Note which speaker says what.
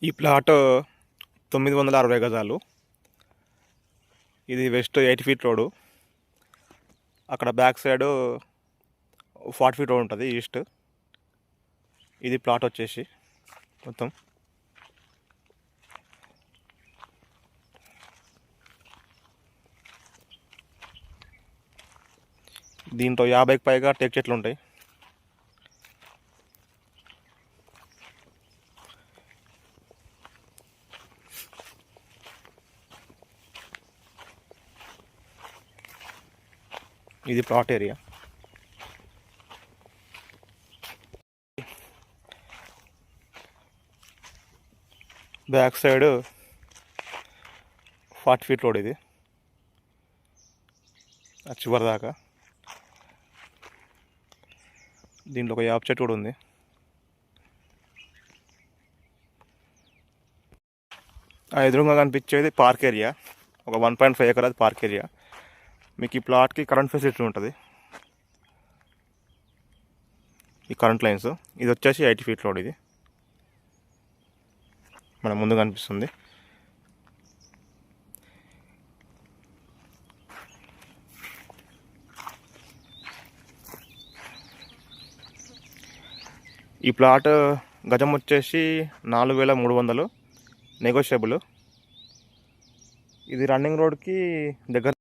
Speaker 1: ఈ ప్లాట్ 960 గజాలు. ఇది వెస్ట్ 8 ఫీట్ రోడ్డు. అక్కడ బ్యాక్ సైడ్ 40 ఫీట్ రోడ్ ఉంటుంది ఈస్ట్. ఇది ప్లాట్ వచ్చేసి మొత్తం దీంట్లో 50కి పైగా టేక్ చెట్లు ఉంటాయి. ఇది plot area. Back side 40 feet road. ఇది చివరి దాకా. దీంట్లో ఒక యాప చెట్టు కూడా ఉంది. ఎదురుగా కనిపించేది పార్క్ ఏరియా. ఒక 1.5 ఎకరాది పార్క్ ఏరియా. మీకు ఈ ప్లాట్కి కరెంట్ ఫెసిలిటీ ఉంటుంది. ఈ కరెంట్ లైన్స్. ఇది వచ్చేసి 80 ఫీట్ రోడ్. ఇది మన ముందు కనిపిస్తుంది. ఈ ప్లాట్ గజం వచ్చేసి 4300 నెగోషియబుల్. ఇది రన్నింగ్ రోడ్కి దగ్గర.